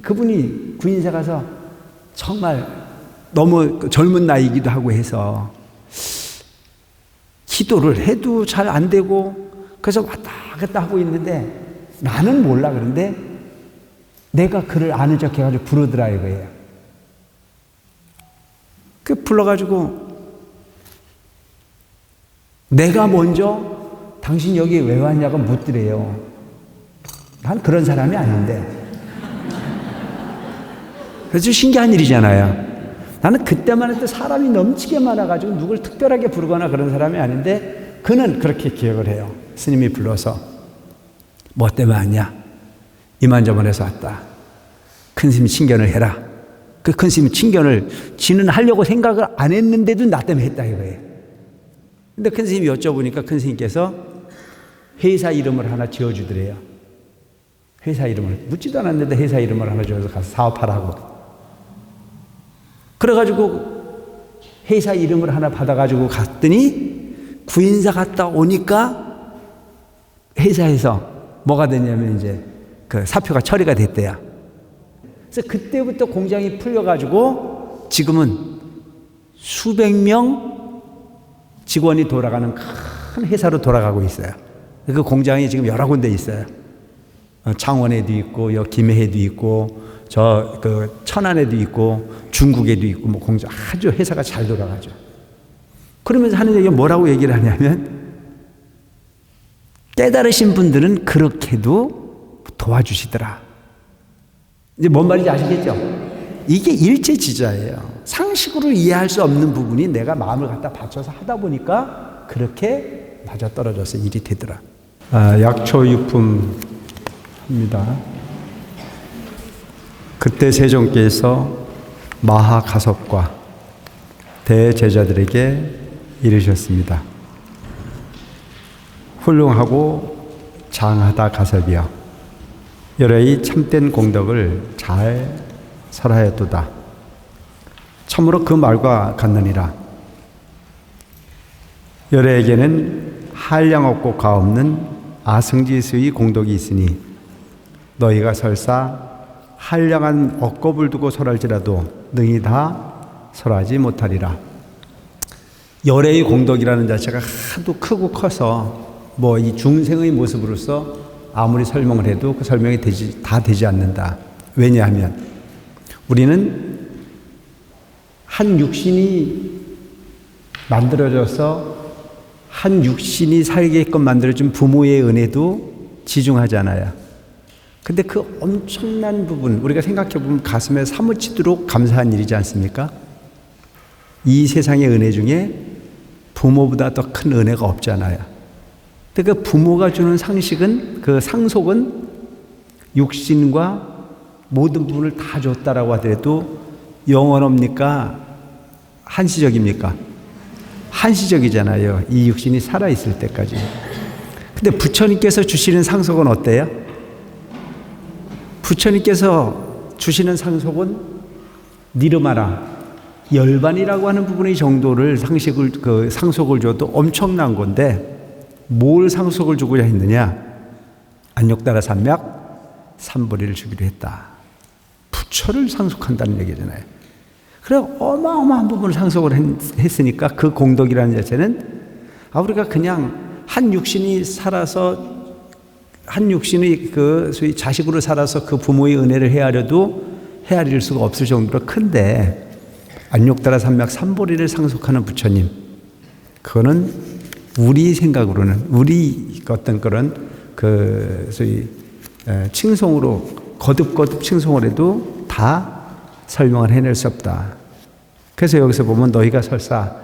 그분이 구인사 가서 정말 너무 젊은 나이이기도 하고 해서 기도를 해도 잘 안 되고 그래서 왔다 갔다 하고 있는데 나는 몰라. 그런데 내가 그를 아는 척 해가지고 부르더라 이거예요. 그 불러가지고 내가 먼저 당신 여기 왜 왔냐고 묻더래요. 난 그런 사람이 아닌데. 그래서 신기한 일이잖아요. 나는 그때만 해도 사람이 넘치게 많아가지고 누굴 특별하게 부르거나 그런 사람이 아닌데 그는 그렇게 기억을 해요. 스님이 불러서 뭐 때문에 왔냐? 이만저만해서 왔다. 큰 스님이 친견을 해라. 그 큰 스님이 친견을 지는 하려고 생각을 안 했는데도 나 때문에 했다 이거예요. 근데 큰 스님이 여쭤보니까 큰 스님께서 회사 이름을 하나 지어주더래요. 회사 이름을 묻지도 않았는데 회사 이름을 하나 지어서 가서 사업하라고. 그래가지고 회사 이름을 하나 받아가지고 갔더니 구인사 갔다 오니까 회사에서 뭐가 됐냐면 이제 그 사표가 처리가 됐대요. 그래서 그때부터 공장이 풀려가지고 지금은 수백 명 직원이 돌아가는 큰 회사로 돌아가고 있어요. 그 공장이 지금 여러 군데 있어요. 창원에도 있고, 여기 김해에도 있고, 저 그 천안에도 있고, 중국에도 있고, 뭐 공장 아주 회사가 잘 돌아가죠. 그러면서 하는 얘기가 뭐라고 얘기를 하냐면 깨달으신 분들은 그렇게도 도와주시더라. 이제 뭔 말인지 아시겠죠? 이게 일체지자예요. 상식으로 이해할 수 없는 부분이 내가 마음을 갖다 바쳐서 하다 보니까 그렇게 맞아떨어져서 일이 되더라. 약초유품입니다. 그때 세종께서 마하가섭과 대제자들에게 이르셨습니다. 훌륭하고 장하다 가섭이여, 여러의 참된 공덕을 잘 설하였도다. 참으로 그 말과 같느니라. 여러에게는 한량 없고 가없는 아승지수의 공덕이 있으니 너희가 설사 한량한 억겁을 두고 설할지라도 능히 다 설하지 못하리라. 열애의 공덕이라는 자체가 하도 크고 커서 뭐 이 중생의 모습으로서 아무리 설명을 해도 그 설명이 다 되지 않는다. 왜냐하면 우리는 한 육신이 만들어져서 한 육신이 살게끔 만들어준 부모의 은혜도 지중하잖아요. 근데 그 엄청난 부분 우리가 생각해보면 가슴에 사무치도록 감사한 일이지 않습니까? 이 세상의 은혜 중에 부모보다 더 큰 은혜가 없잖아요. 근데 그 부모가 주는 상식은, 그 상속은 육신과 모든 부분을 다 줬다라고 하더라도 영원합니까? 한시적입니까? 한시적이잖아요. 이 육신이 살아있을 때까지. 근데 부처님께서 주시는 상속은 어때요? 부처님께서 주시는 상속은 니르마라, 열반이라고 하는 부분의 정도를 상속을 줘도 엄청난 건데 뭘 상속을 주고자 했느냐? 안욕다라 산맥 삼보리를 주기로 했다. 부처를 상속한다는 얘기잖아요. 그래 어마어마한 부분을 상속을 했으니까 그 공덕이라는 자체는 우리가 그냥 한 육신이 살아서 한 육신의 그 소위 자식으로 살아서 그 부모의 은혜를 헤아릴 수가 없을 정도로 큰데 안욕다라 산맥 삼보리를 상속하는 부처님, 그거는 우리 생각으로는 우리 어떤 그런 그 소위 칭송으로 거듭 칭송을 해도 다 설명을 해낼 수 없다. 그래서 여기서 보면 너희가 설사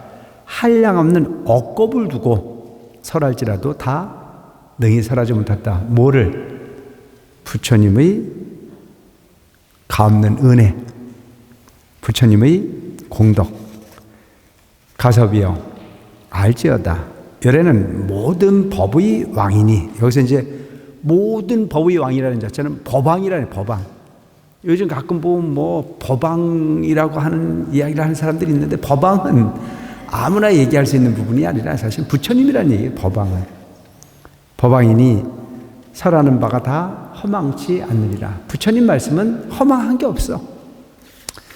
한량 없는 억겁을 두고 설할지라도 다 능히 설하지 못했다. 뭐를? 부처님의 가없는 은혜, 부처님의 공덕. 가섭이여 알지어다. 열애는 모든 법의 왕이니, 여기서 이제 모든 법의 왕이라는 자체는 법왕이라는 법왕. 요즘 가끔 보면 뭐 법왕이라고 하는 이야기를 하는 사람들이 있는데 법왕은 아무나 얘기할 수 있는 부분이 아니라 사실 부처님이라는 얘기예요. 법왕은 법왕이니 설하는 바가 다 허망치 않으리라. 부처님 말씀은 허망한 게 없어.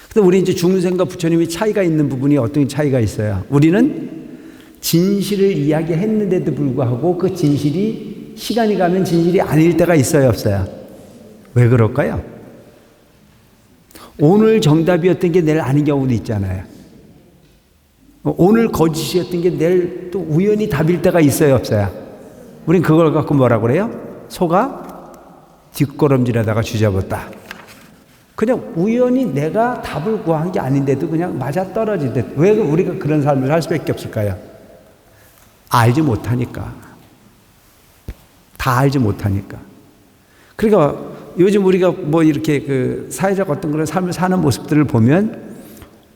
그래서 우리 이제 중생과 부처님이 차이가 있는 부분이 어떤 차이가 있어요. 우리는 진실을 이야기했는데도 불구하고 그 진실이 시간이 가면 진실이 아닐 때가 있어요, 없어요? 왜 그럴까요? 오늘 정답이었던 게 내일 아닌 경우도 있잖아요. 오늘 거짓이었던 게 내일 또 우연히 답일 때가 있어요, 없어요? 우린 그걸 갖고 뭐라고 그래요? 소가 뒷걸음질하다가 쥐잡았다. 그냥 우연히 내가 답을 구한 게 아닌데도 그냥 맞아 떨어지듯. 왜 우리가 그런 삶을 살 수밖에 없을까요? 알지 못하니까. 다 알지 못하니까. 그러니까 요즘 우리가 뭐 이렇게 그 사회적 어떤 그런 삶을 사는 모습들을 보면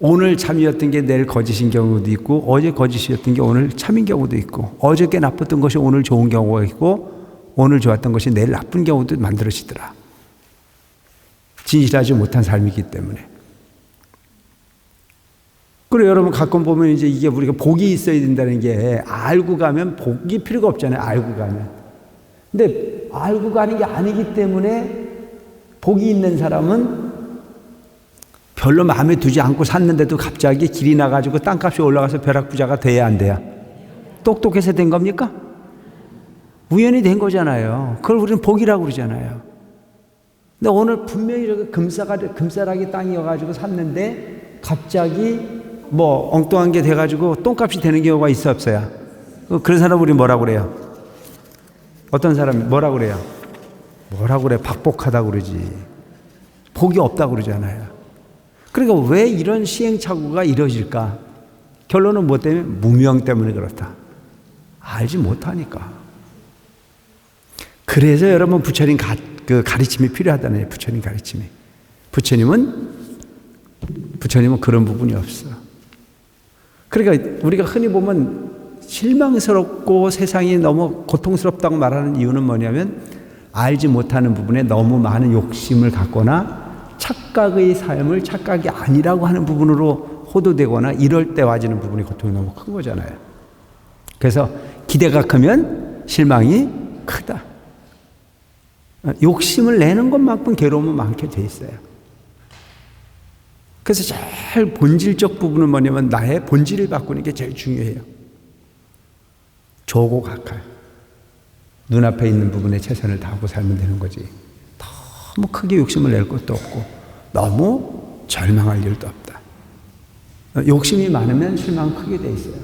오늘 참이었던 게 내일 거짓인 경우도 있고, 어제 거짓이었던 게 오늘 참인 경우도 있고, 어저께 나빴던 것이 오늘 좋은 경우가 있고, 오늘 좋았던 것이 내일 나쁜 경우도 만들어지더라. 진실하지 못한 삶이기 때문에. 그리고 여러분 가끔 보면 이제 이게 우리가 복이 있어야 된다는 게, 알고 가면 복이 필요가 없잖아요. 알고 가면. 근데 알고 가는 게 아니기 때문에 복이 있는 사람은 별로 마음에 두지 않고 샀는데도 갑자기 길이 나가지고 땅값이 올라가서 벼락부자가 돼야 안 돼요? 똑똑해서 된 겁니까? 우연히 된 거잖아요. 그걸 우리는 복이라고 그러잖아요. 근데 오늘 분명히 이렇게 금싸라기 땅이어가지고 샀는데 갑자기 뭐 엉뚱한 게 돼가지고 똥값이 되는 경우가 있어, 없어요? 그런 사람 우리 뭐라고 그래요? 어떤 사람이 뭐라고 그래요? 뭐라고 그래? 박복하다고 그러지. 복이 없다고 그러잖아요. 그러니까 왜 이런 시행착오가 이루어질까? 결론은 뭐 때문에? 무명 때문에 그렇다. 알지 못하니까. 그래서 여러분 부처님 그 가르침이 필요하다는 부처님 가르침이. 부처님은 그런 부분이 없어. 그러니까 우리가 흔히 보면 실망스럽고 세상이 너무 고통스럽다고 말하는 이유는 뭐냐면 알지 못하는 부분에 너무 많은 욕심을 갖거나 착각의 삶을 착각이 아니라고 하는 부분으로 호도되거나 이럴 때 와지는 부분이 고통이 너무 큰 거잖아요. 그래서 기대가 크면 실망이 크다. 욕심을 내는 것만큼 괴로움은 많게 돼 있어요. 그래서 제일 본질적 부분은 뭐냐면 나의 본질을 바꾸는 게 제일 중요해요. 조고각할. 눈앞에 있는 부분에 최선을 다하고 살면 되는 거지. 너무 크게 욕심을 낼 것도 없고 너무 절망할 일도 없다. 욕심이 많으면 실망 크게 돼 있어요.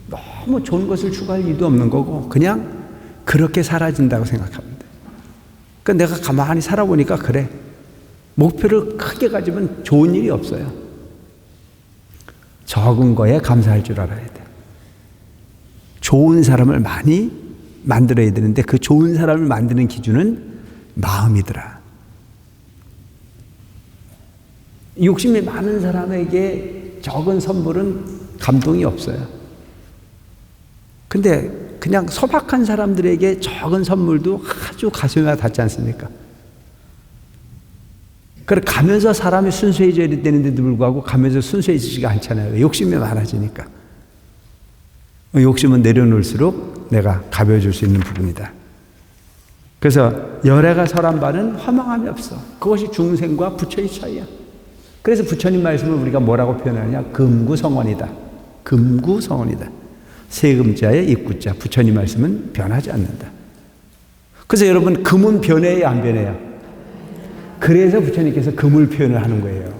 너무 좋은 것을 추구할 일도 없는 거고 그냥 그렇게 사라진다고 생각합니다. 그러니까 내가 가만히 살아보니까 그래. 목표를 크게 가지면 좋은 일이 없어요. 적은 거에 감사할 줄 알아야 돼. 좋은 사람을 많이 만들어야 되는데 그 좋은 사람을 만드는 기준은 마음이더라. 욕심이 많은 사람에게 적은 선물은 감동이 없어요. 근데 그냥 소박한 사람들에게 적은 선물도 아주 가슴에 닿지 않습니까? 그래 가면서 사람이 순수해져야 되는데도 불구하고 가면서 순수해지지가 않잖아요. 욕심이 많아지니까. 욕심은 내려놓을수록 내가 가벼워질 수 있는 부분이다. 그래서 열애가 설한 바는 허망함이 없어. 그것이 중생과 부처의 차이야. 그래서 부처님 말씀을 우리가 뭐라고 표현하느냐? 금구성원이다. 금구성원이다. 세금자의 입구자. 부처님 말씀은 변하지 않는다. 그래서 여러분 금은 변해요, 안 변해요? 그래서 부처님께서 금을 표현을 하는 거예요.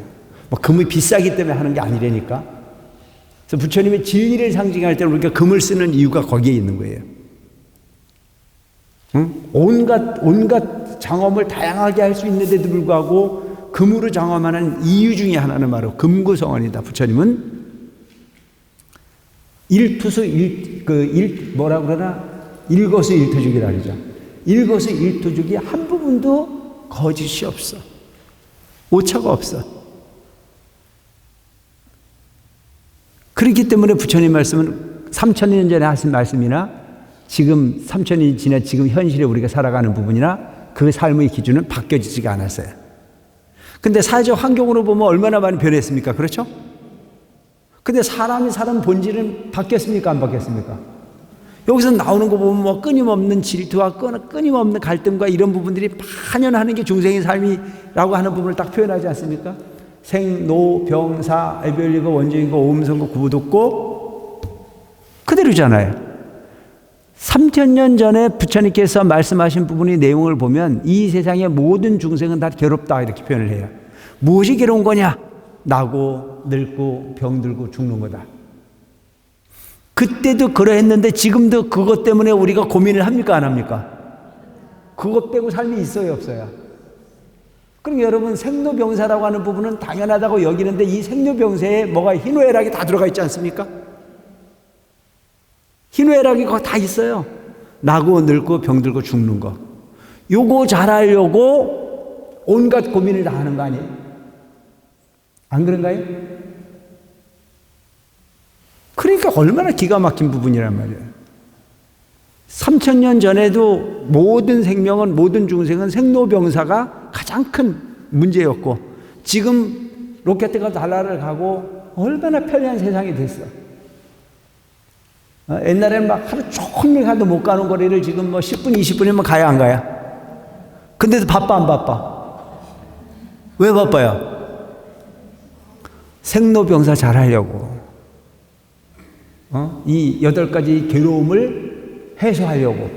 뭐 금이 비싸기 때문에 하는 게 아니라니까. 그래서 부처님의 진리를 상징할 때 우리가 금을 쓰는 이유가 거기에 있는 거예요. 응? 온갖 장엄을 다양하게 할 수 있는데도 불구하고 금으로 장엄하는 이유 중에 하나는 바로 금구성원이다. 부처님은 뭐라 그러나 일거수일투족이라 그러죠. 일거수일투족이 한 부분도 거짓이 없어. 오차가 없어. 그렇기 때문에 부처님 말씀은 3000년 전에 하신 말씀이나 지금 3000년이 지나 지금 현실에 우리가 살아가는 부분이나 그 삶의 기준은 바뀌어지지가 않았어요. 근데 사회적 환경으로 보면 얼마나 많이 변했습니까? 그렇죠? 근데 사람이 사는 본질은 바뀌었습니까? 안 바뀌었습니까? 여기서 나오는 거 보면 뭐 끊임없는 질투와 끊임없는 갈등과 이런 부분들이 만연하는 게 중생의 삶이라고 하는 부분을 딱 표현하지 않습니까? 생, 노, 병, 사, 애별이고 원죄이고 오음선고 구부독고 그대로잖아요. 3000년 전에 부처님께서 말씀하신 부분의 내용을 보면 이 세상의 모든 중생은 다 괴롭다 이렇게 표현을 해요. 무엇이 괴로운 거냐? 나고 늙고 병들고 죽는 거다. 그때도 그러했는데 지금도 그것 때문에 우리가 고민을 합니까 안 합니까? 그것 빼고 삶이 있어요 없어요? 그럼 여러분 생로병사라고 하는 부분은 당연하다고 여기는데 이 생로병사에 뭐가 희노애락이 다 들어가 있지 않습니까? 희노애락이 거기 다 있어요. 나고 늙고 병들고 죽는 거. 요거 잘하려고 온갖 고민을 다 하는 거 아니에요? 안 그런가요? 그러니까 얼마나 기가 막힌 부분이란 말이에요. 3000년 전에도 모든 생명은 모든 중생은 생로병사가 가장 큰 문제였고 지금 로켓가 달나라를 가고 얼마나 편리한 세상이 됐어. 옛날에는 막 하루 종일 가도 못 가는 거리를 지금 뭐 10분 20분이면 가야 안 가야? 근데도 바빠 안 바빠? 왜 바빠요? 생로병사 잘하려고 이 8가지 괴로움을 해소하려고.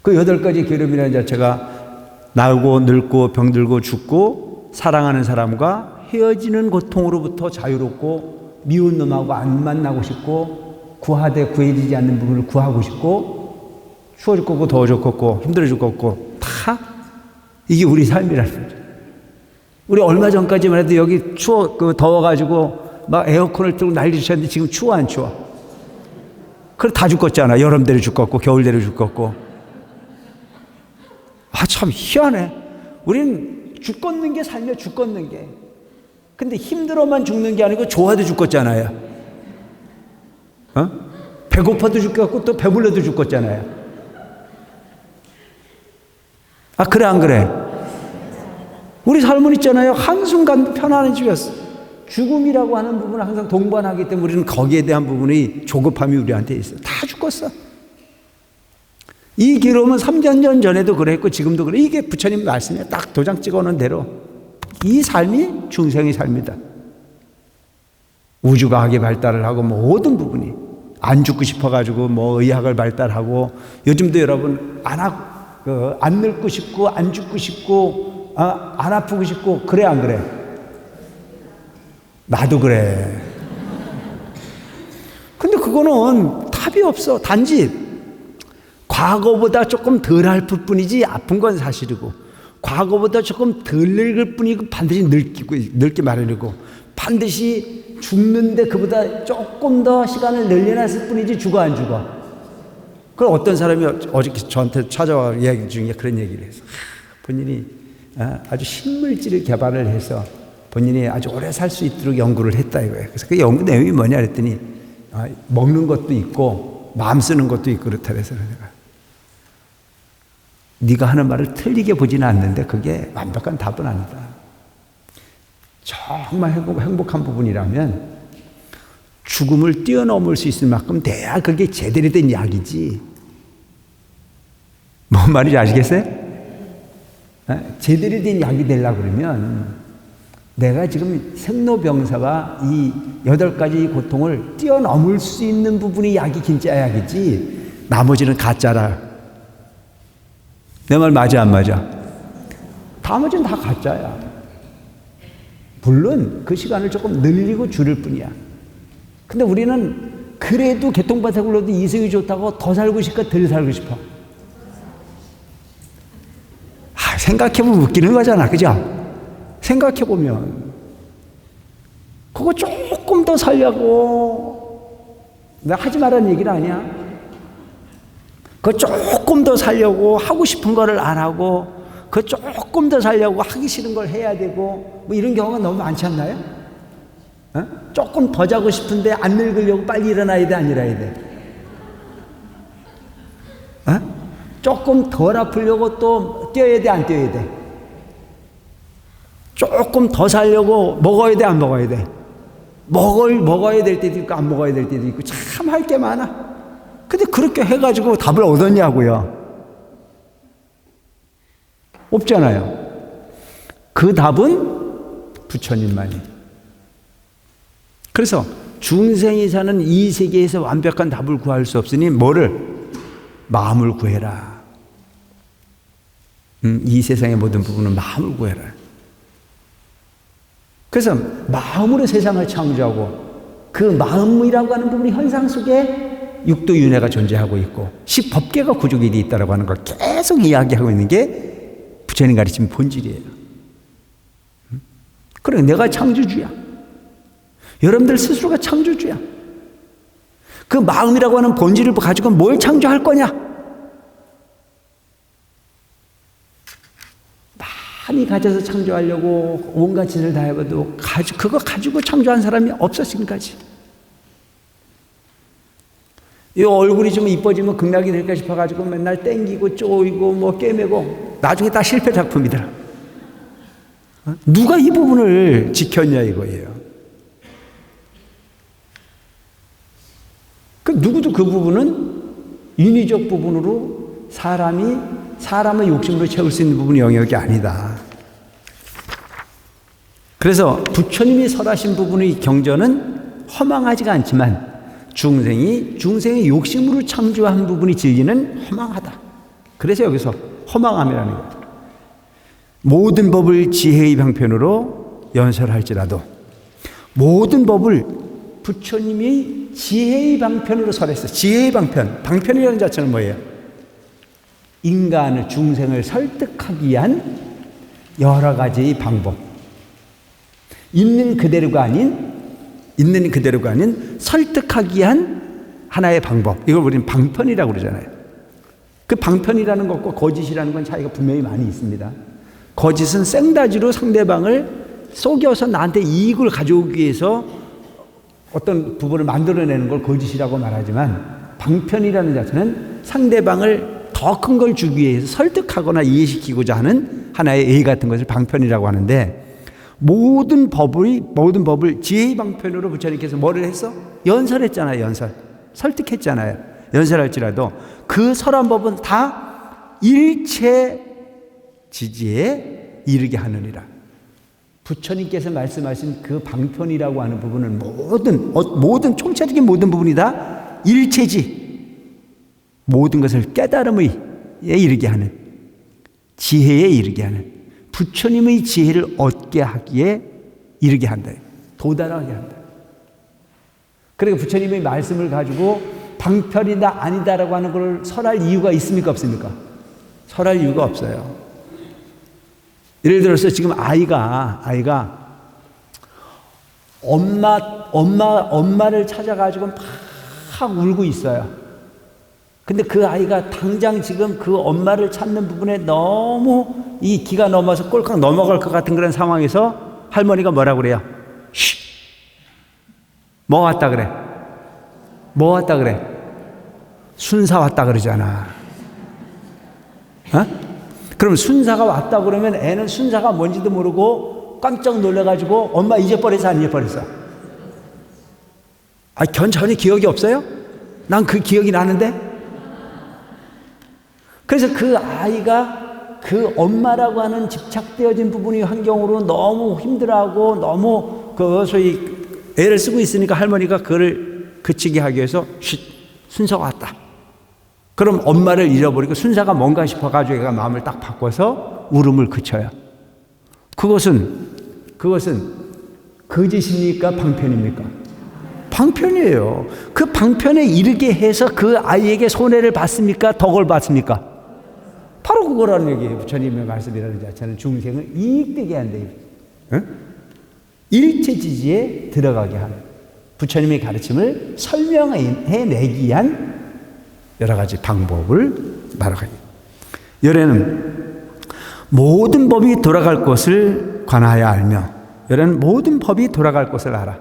그 8가지 괴로움이라는 자체가 나고 늙고 병들고 죽고 사랑하는 사람과 헤어지는 고통으로부터 자유롭고 미운 놈하고 안 만나고 싶고 구하되 구해지지 않는 부분을 구하고 싶고 추워 죽겠고 더워 죽겠고 힘들어 죽겠고 다 이게 우리 삶이라는 거죠. 우리 얼마 전까지만 해도 여기 더워가지고 막 에어컨을 틀고 난리 치셨는데 지금 추워 안 추워? 그래 다 죽겠잖아. 여름대로 죽겠고 겨울대로 죽겠고. 아 참 희한해. 우리는 죽겠는 게 삶이야. 죽겠는 게. 근데 힘들어만 죽는 게 아니고 좋아도 죽겠잖아요. 배고파도 죽겠고 또 배불러도 죽겠잖아요. 아 그래 안 그래? 우리 삶은 있잖아요. 한순간도 편안한 집이었어. 죽음이라고 하는 부분은 항상 동반하기 때문에 우리는 거기에 대한 부분이 조급함이 우리한테 있어. 다 죽었어. 이 괴로움은 3000년 전에도 그랬고 지금도 그래. 이게 부처님 말씀이야. 딱 도장 찍어놓은 대로 이 삶이 중생의 삶이다. 우주과학이 발달을 하고 모든 부분이 안 죽고 싶어가지고 뭐 의학을 발달하고 요즘도 여러분 안 늙고 싶고 안 죽고 싶고 안 아프고 싶고 그래 안 그래? 나도 그래. 근데 그거는 답이 없어. 단지 과거보다 조금 덜 아플 뿐이지 아픈 건 사실이고 과거보다 조금 덜 늙을 뿐이고 반드시 늙기 마련이고 반드시 죽는데 그보다 조금 더 시간을 늘려놨을 뿐이지 죽어 안 죽어. 그럼 어떤 사람이 어저께 저한테 찾아와 이야기 중에 그런 얘기를 해서 본인이 아주 신물질을 개발을 해서 본인이 아주 오래 살 수 있도록 연구를 했다 이거예요. 그래서 그 연구 내용이 뭐냐 그랬더니 먹는 것도 있고 마음 쓰는 것도 있고 그렇다 그래서 내가 네가 하는 말을 틀리게 보지는 않는데 그게 완벽한 답은 아니다. 정말 행복한 부분이라면 죽음을 뛰어넘을 수 있을 만큼 돼야 그게 제대로 된 약이지. 뭔 말인지 아시겠어요? 제대로 된 약이 되려고 그러면 내가 지금 생로병사와 이 8가지 고통을 뛰어넘을 수 있는 부분이 약이 진짜 약이지 나머지는 가짜라. 내 말 맞아 안 맞아? 나머지는 다 가짜야. 물론 그 시간을 조금 늘리고 줄일 뿐이야. 근데 우리는 그래도 개통바닥 굴러도 이성이 좋다고 더 살고 싶고 덜 살고 싶어. 생각해보면 웃기는 거잖아. 그죠? 생각해보면 그거 조금 더 살려고 내가 하지 말라는 얘기는 아니야. 그거 조금 더 살려고 하고 싶은 거를 안 하고 그 조금 더 살려고 하기 싫은 걸 해야 되고 뭐 이런 경우가 너무 많지 않나요? 조금 더 자고 싶은데 안 늙으려고 빨리 일어나야 돼, 안 일어나야 돼? 조금 덜 아프려고 또 뛰어야 돼, 안 뛰어야 돼? 조금 더 살려고 먹어야 돼, 안 먹어야 돼? 먹어야 될 때도 있고 안 먹어야 될 때도 있고 참 할 게 많아. 근데 그렇게 해가지고 답을 얻었냐고요? 없잖아요. 그 답은 부처님만이. 그래서 중생이 사는 이 세계에서 완벽한 답을 구할 수 없으니 뭐를? 마음을 구해라. 이 세상의 모든 부분은 마음을 구해라. 그래서 마음으로 세상을 창조하고 그 마음이라고 하는 부분이 현상 속에 육도윤회가 존재하고 있고 10법계가 구족이 되어 있다고 하는 걸 계속 이야기하고 있는 게 부처님 가르치는 본질이에요. 그래, 내가 창조주야. 여러분들 스스로가 창조주야. 그 마음이라고 하는 본질을 가지고 뭘 창조할 거냐? 많이 가져서 창조하려고 온갖 짓을 다 해봐도 그거 가지고 창조한 사람이 없어 지금까지. 이 얼굴이 좀 이뻐지면 극락이 될까 싶어가지고 맨날 땡기고 쪼이고 뭐 꿰매고 나중에 다 실패 작품이더라. 누가 이 부분을 지켰냐 이거예요. 누구도 그 부분은 인위적 부분으로 사람의 욕심으로 채울 수 있는 부분이 영역이 아니다. 그래서 부처님이 설하신 부분의 경전은 허망하지가 않지만 중생의 욕심으로 창조한 부분이 즐기는 허망하다. 그래서 여기서 허망함이라는 거예요. 모든 법을 지혜의 방편으로 연설할지라도 모든 법을 부처님이 지혜의 방편으로 설했어요. 지혜의 방편. 방편이라는 자체는 뭐예요? 인간을, 중생을 설득하기 위한 여러 가지의 방법. 있는 그대로가 아닌 설득하기 위한 하나의 방법. 이걸 우리는 방편이라고 그러잖아요. 그 방편이라는 것과 거짓이라는 건 차이가 분명히 많이 있습니다. 거짓은 생다지로 상대방을 속여서 나한테 이익을 가져오기 위해서 어떤 부분을 만들어내는 걸 거짓이라고 말하지만 방편이라는 자체는 상대방을 더 큰 걸 주기 위해서 설득하거나 이해시키고자 하는 하나의 예의 같은 것을 방편이라고 하는데 모든 법을 지혜의 방편으로 부처님께서 뭐를 했어? 연설했잖아요. 연설. 설득했잖아요. 연설할지라도 그 설한 법은 다 일체 지지에 이르게 하느니라. 부처님께서 말씀하신 그 방편이라고 하는 부분은 모든 총체적인 모든 부분이 다 일체지. 모든 것을 깨달음에 이르게 하는, 지혜에 이르게 하는, 부처님의 지혜를 얻게 하기에 이르게 한다. 도달하게 한다. 그러니까 부처님의 말씀을 가지고 방편이다 아니다라고 하는 걸 설할 이유가 있습니까 없습니까? 설할 이유가 없어요. 예를 들어서 지금 아이가 엄마를 찾아가지고 막 울고 있어요. 근데 그 아이가 당장 지금 그 엄마를 찾는 부분에 너무 이 기가 넘어서 꼴깍 넘어갈 것 같은 그런 상황에서 할머니가 뭐라고 그래요? 쉿! 뭐 왔다 그래? 뭐 왔다 그래? 순사 왔다 그러잖아. 어? 그럼 순사가 왔다 그러면 애는 순사가 뭔지도 모르고 깜짝 놀라가지고 엄마 잊어버렸어 안 잊어버렸어? 전혀 기억이 없어요? 난 그 기억이 나는데? 그래서 그 아이가 그 엄마라고 하는 집착되어진 부분이 환경으로 너무 힘들어하고 너무 소위 애를 쓰고 있으니까 할머니가 그를 그치게 하기 위해서 순사가 왔다. 그럼 엄마를 잃어버리고 순사가 뭔가 싶어가지고 얘가 마음을 딱 바꿔서 울음을 그쳐요. 그것은 거짓입니까? 방편입니까? 방편이에요. 그 방편에 이르게 해서 그 아이에게 손해를 받습니까? 덕을 받습니까? 바로 그거라는 얘기예요. 부처님의 말씀이라는 자체는 중생을 이익되게 한다. 응? 일체지지에 들어가게 하는 부처님의 가르침을 설명해내기 위한 여러 가지 방법을 말하거든요. 열애는 모든 법이 돌아갈 것을 관하여 알며 열애는 모든 법이 돌아갈 것을 알아.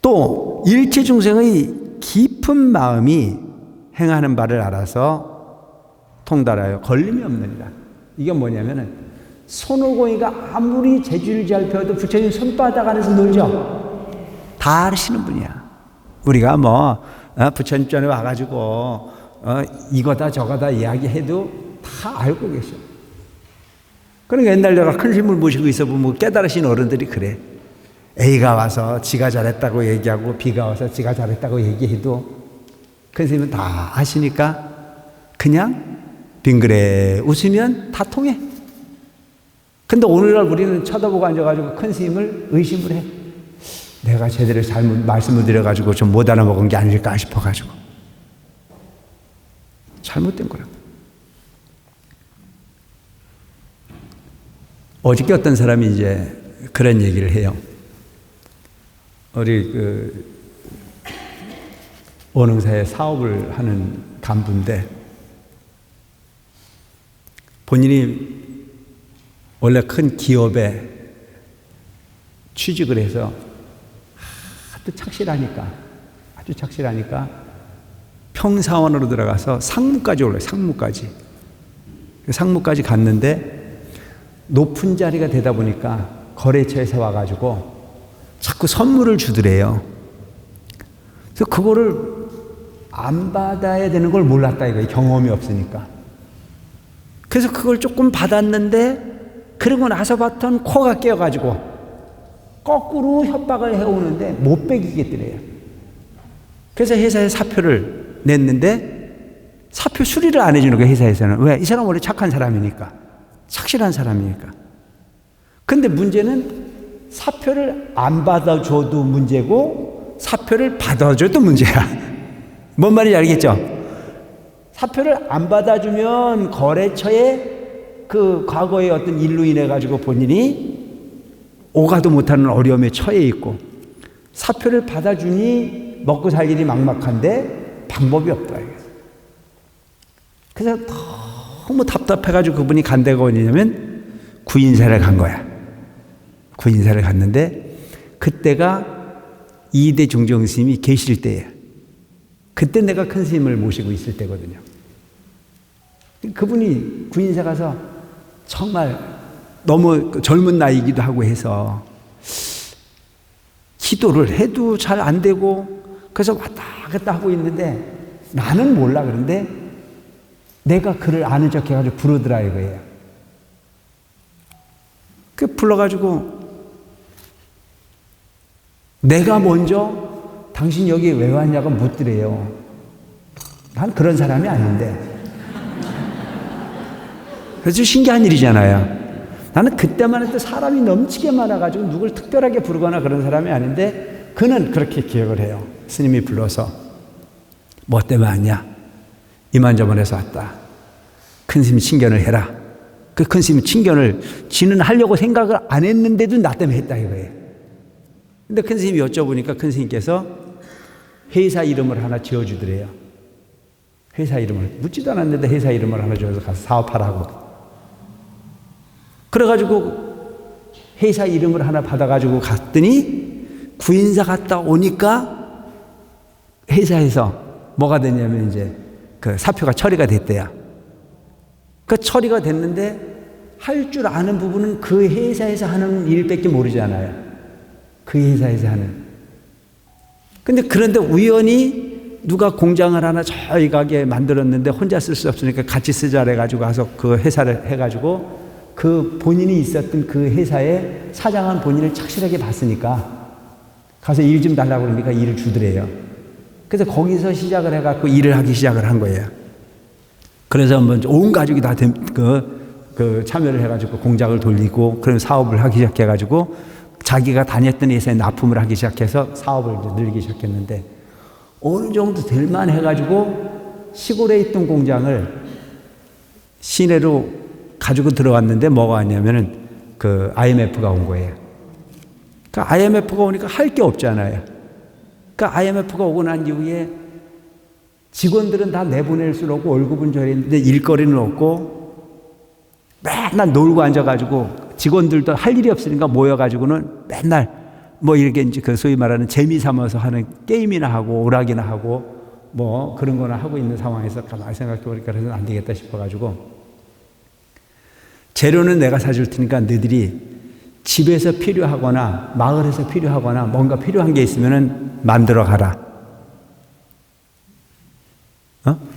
또 일체 중생의 깊은 마음이 행하는 바를 알아서 통달하여 걸림이 없느니라. 이게 뭐냐면은 손오공이가 아무리 재주를 잘 펴도 부처님 손바닥 안에서 놀죠. 다 아시는 분이야. 우리가 부처님 전에 와가지고 이거다 저거다 이야기해도 다 알고 계셔. 그러니까 옛날 내가 큰 스님을 모시고 있어 보면 깨달으신 어른들이 그래. A가 와서 지가 잘했다고 얘기하고 B가 와서 지가 잘했다고 얘기해도 큰 스님은 다 아시니까 그냥 빙그레 웃으면 다 통해. 근데 오늘날 우리는 쳐다보고 앉아가지고 큰 스님을 의심을 해. 내가 제대로 잘못 말씀을 드려가지고 좀 못 알아먹은 게 아닐까 싶어가지고. 잘못된 거라고. 어저께 어떤 사람이 이제 그런 얘기를 해요. 우리 원흥사에 사업을 하는 간부인데 본인이 원래 큰 기업에 취직을 해서 아주 착실하니까 평사원으로 들어가서 상무까지 올라요. 상무까지 갔는데 높은 자리가 되다 보니까 거래처에서 와가지고 자꾸 선물을 주더래요. 그래서 그거를 안 받아야 되는 걸 몰랐다 이거예요. 경험이 없으니까. 그래서 그걸 조금 받았는데 그러고 나서 봤더니 코가 깨어가지고 거꾸로 협박을 해오는데 못 빼기겠더래요. 그래서 회사에 사표를 냈는데 사표 수리를 안 해주는 거예요. 회사에서는. 왜? 이 사람 원래 착한 사람이니까. 착실한 사람이니까. 근데 문제는 사표를 안 받아줘도 문제고 사표를 받아줘도 문제야. 뭔 말인지 알겠죠? 사표를 안 받아주면 거래처에 그 과거의 어떤 일로 인해 가지고 본인이 오가도 못하는 어려움에 처해 있고, 사표를 받아주니 먹고 살 일이 막막한데 방법이 없다. 그래서 너무 답답해가지고 그분이 간 데가 어디냐면 구인사를 간 거야. 구인사를 갔는데 그때가 이대 종정 스님이 계실 때예요. 그때 내가 큰 스님을 모시고 있을 때거든요. 그분이 구인사 가서 정말 너무 젊은 나이기도 하고 해서 기도를 해도 잘 안 되고 그래서 왔다 갔다 하고 있는데 나는 몰라. 그런데 내가 그를 아는 척 해가지고 부르더라 이거예요. 그 불러가지고 내가 먼저 당신 여기 왜 왔냐고 묻더래요. 난 그런 사람이 아닌데. 그래서 신기한 일이잖아요. 나는 그때만 해도 사람이 넘치게 많아가지고 누굴 특별하게 부르거나 그런 사람이 아닌데 그는 그렇게 기억을 해요. 스님이 불러서 뭐 때문에 왔냐? 이만저만해서 왔다. 큰 스님 친견을 해라. 그 큰 스님 친견을 지는 하려고 생각을 안 했는데도 나 때문에 했다 이거예요. 근데 큰 스님이 여쭤보니까 큰 스님께서 회사 이름을 하나 지어주더래요. 회사 이름을 묻지도 않았는데 회사 이름을 하나 지어서 가서 사업하라고. 그래가지고 회사 이름을 하나 받아가지고 갔더니 구인사 갔다 오니까 회사에서 뭐가 됐냐면 이제 그 사표가 처리가 됐대요. 그 처리가 됐는데 할 줄 아는 부분은 그 회사에서 하는 일밖에 모르잖아요. 그 회사에서 하는. 근데 그런데 우연히 누가 공장을 하나 저희 가게에 만들었는데 혼자 쓸 수 없으니까 같이 쓰자 해가지고 가서 그 회사를 해가지고 그 본인이 있었던 그 회사에 사장한 본인을 착실하게 봤으니까 가서 일 좀 달라고 그러니까 일을 주더래요. 그래서 거기서 시작을 해갖고 일을 하기 시작을 한 거예요. 그래서 온 가족이 다 참여를 해가지고 공장을 돌리고 그런 사업을 하기 시작해가지고 자기가 다녔던 회사에 납품을 하기 시작해서 사업을 이제 늘리기 시작했는데 어느 정도 될만 해가지고 시골에 있던 공장을 시내로 가지고 들어왔는데 뭐가 왔냐면은 그 IMF가 온 거예요. 그러니까 IMF가 오니까 할 게 없잖아요. 그러니까 IMF가 오고 난 이후에 직원들은 다 내보낼 수는 없고 월급은 줘야 되는데 일거리는 없고 맨날 놀고 앉아가지고 직원들도 할 일이 없으니까 모여가지고는 맨날 뭐 이렇게 이제 그 소위 말하는 재미 삼아서 하는 게임이나 하고 오락이나 하고 뭐 그런 거나 하고 있는 상황에서 가만히 생각해 보니까 그래서는 안 되겠다 싶어가지고 재료는 내가 사줄 테니까 너희들이 집에서 필요하거나 마을에서 필요하거나 뭔가 필요한 게 있으면은 만들어 가라.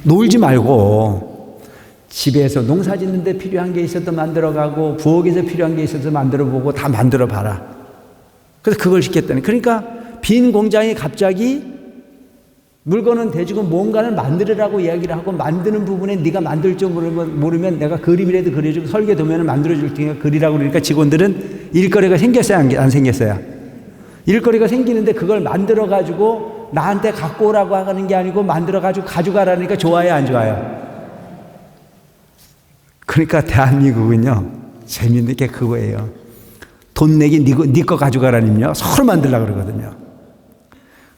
놀지 말고 집에서 농사 짓는데 필요한 게 있어도 만들어가고 부엌에서 필요한 게 있어도 만들어보고 다 만들어봐라. 그래서 그걸 시켰다니. 그러니까 빈 공장이 갑자기 물건은 대주고 뭔가를 만들으라고 이야기를 하고 만드는 부분에 네가 만들 줄 모르면 내가 그림이라도 그려주고 설계 도면을 만들어줄 테니까 그리라고 그러니까 직원들은 일거리가 생겼어요? 안 생겼어요? 일거리가 생기는데 그걸 만들어가지고 나한테 갖고 오라고 하는 게 아니고 만들어가지고 가져가라니까 좋아요, 안 좋아요? 그러니까 대한민국은요, 재밌는 게 그거예요. 돈 내기 네 거 가져가라니요. 서로 만들려고 그러거든요.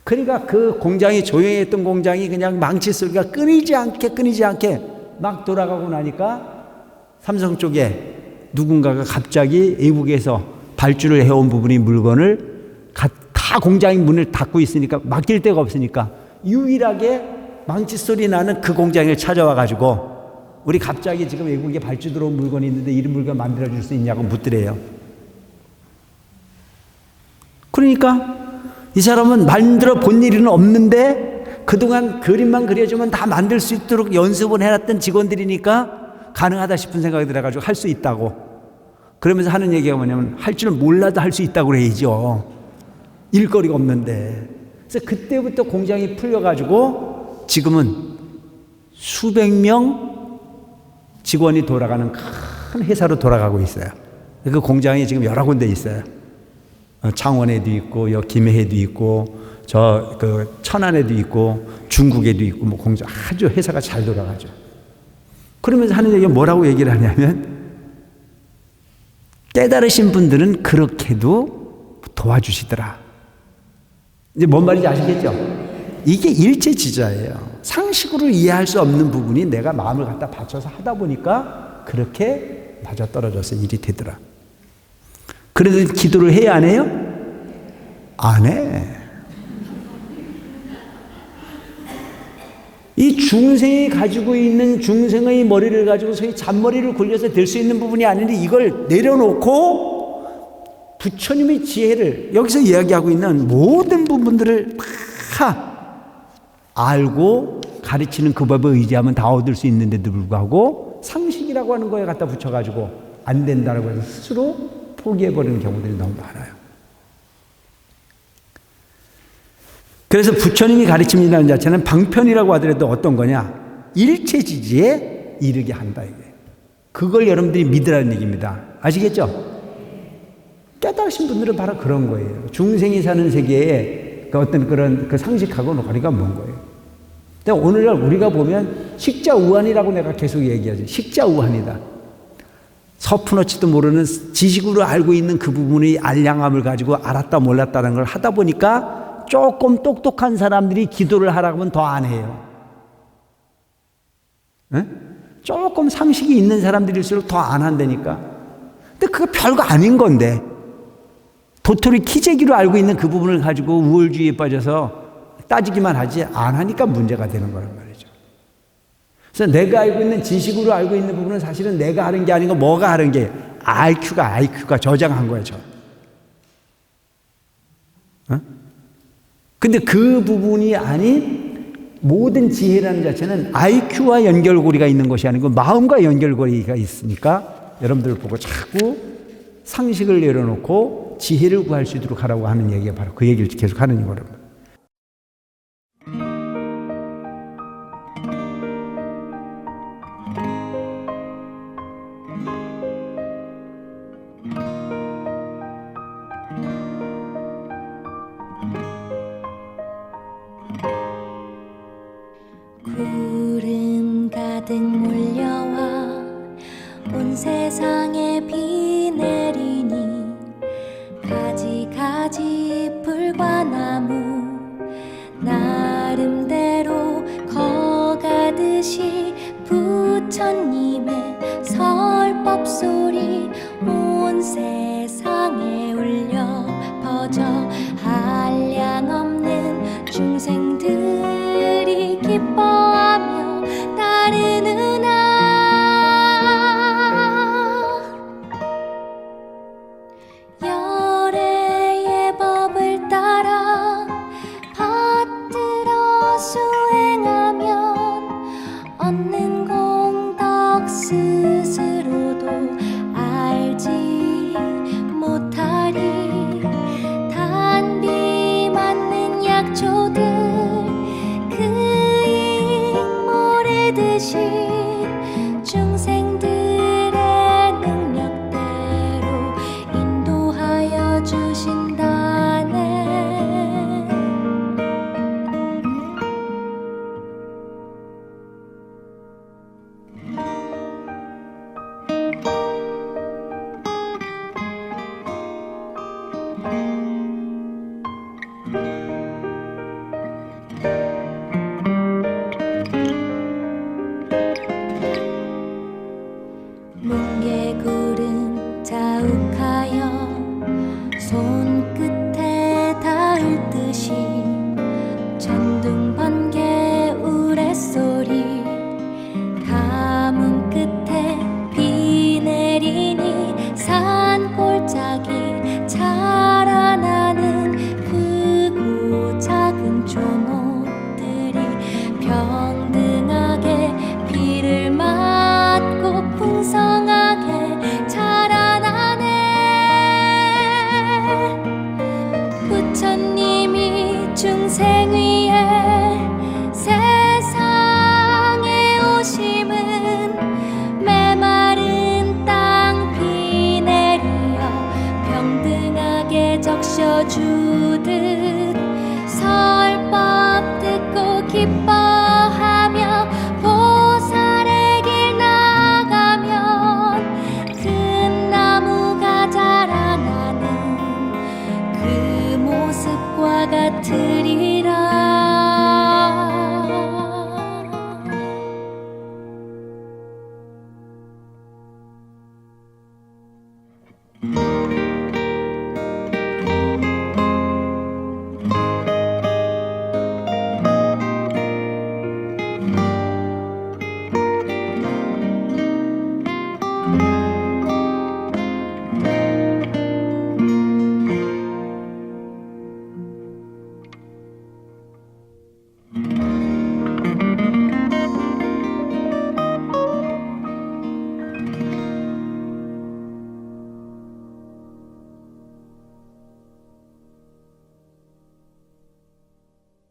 그러니까 그 공장이 조용히 했던 공장이 그냥 망치 소리가 끊이지 않게 막 돌아가고 나니까 삼성 쪽에 누군가가 갑자기 외국에서 발주를 해온 부분이 물건을 다 공장이 문을 닫고 있으니까 맡길 데가 없으니까 유일하게 망치 소리 나는 그 공장을 찾아와 가지고 우리 갑자기 지금 외국에 발주 들어온 물건이 있는데 이런 물건 만들어 줄 수 있냐고 묻더래요. 그러니까 이 사람은 만들어 본 일은 없는데 그동안 그림만 그려주면 다 만들 수 있도록 연습을 해놨던 직원들이니까 가능하다 싶은 생각이 들어가지고 할 수 있다고. 그러면서 하는 얘기가 뭐냐면 할 줄 몰라도 할 수 있다고 그래야죠. 일거리가 없는데. 그래서 그때부터 공장이 풀려가지고 지금은 수백 명 직원이 돌아가는 큰 회사로 돌아가고 있어요. 그 공장이 지금 여러 군데 있어요. 창원에도 있고, 여기 김해에도 있고, 그 천안에도 있고, 중국에도 있고, 뭐 공장 아주 회사가 잘 돌아가죠. 그러면서 하는 얘기가 뭐라고 얘기를 하냐면, 깨달으신 분들은 그렇게도 도와주시더라. 이제 뭔 말인지 아시겠죠? 이게 일체지자예요. 상식으로 이해할 수 없는 부분이 내가 마음을 갖다 바쳐서 하다 보니까 그렇게 맞아떨어져서 일이 되더라. 그래도 기도를 해야 안 해요? 안 해. 이 중생이 가지고 있는 중생의 머리를 가지고 소위 잔머리를 굴려서 될 수 있는 부분이 아닌데 이걸 내려놓고 부처님의 지혜를 여기서 이야기하고 있는 모든 부분들을 다 알고 가르치는 그 법에 의지하면 다 얻을 수 있는데도 불구하고 상식이라고 하는 거에 갖다 붙여가지고 안 된다라고 해서 스스로 포기해버리는 경우들이 너무 많아요. 그래서 부처님이 가르침이라는 자체는 방편이라고 하더라도 어떤 거냐? 일체지지에 이르게 한다 이게. 그걸 여러분들이 믿으라는 얘기입니다. 아시겠죠? 깨달으신 분들은 바로 그런 거예요. 중생이 사는 세계에 그 어떤 그런 그 상식하고는 거리가 먼 거예요. 근데 오늘날 우리가 보면 식자우한이라고 내가 계속 얘기하죠. 식자우한이다. 서푼어치도 모르는 지식으로 알고 있는 그 부분의 알량함을 가지고 알았다 몰랐다는 걸 하다 보니까 조금 똑똑한 사람들이 기도를 하라고 하면 더 안 해요. 에? 조금 상식이 있는 사람들일수록 더 안 한다니까. 근데 그거 별거 아닌 건데 도토리 키재기로 알고 있는 그 부분을 가지고 우월주의에 빠져서 따지기만 하지 안 하니까 문제가 되는 거란 말이죠. 그래서 내가 알고 있는 지식으로 알고 있는 부분은 사실은 내가 하는 게 아니고 뭐가 하는 게 IQ가 저장한 거예요. 근데 그 부분이 아닌 모든 지혜라는 자체는 IQ와 연결고리가 있는 것이 아니고 마음과 연결고리가 있으니까 여러분들 보고 자꾸 상식을 내려놓고 지혜를 구할 수 있도록 하라고 하는 얘기가 바로 그 얘기를 계속 하는 거랍니다. 구름 가득 몰려와 온 세상에 비 내리니 가지가지 풀과 나무 나름대로 커가듯이 부처님의 설법 소리 온 세상 부셔주듯 설법 듣고 기뻐하며 보살의 길 나가면 큰 나무가 자라나는 그 모습과 같으리.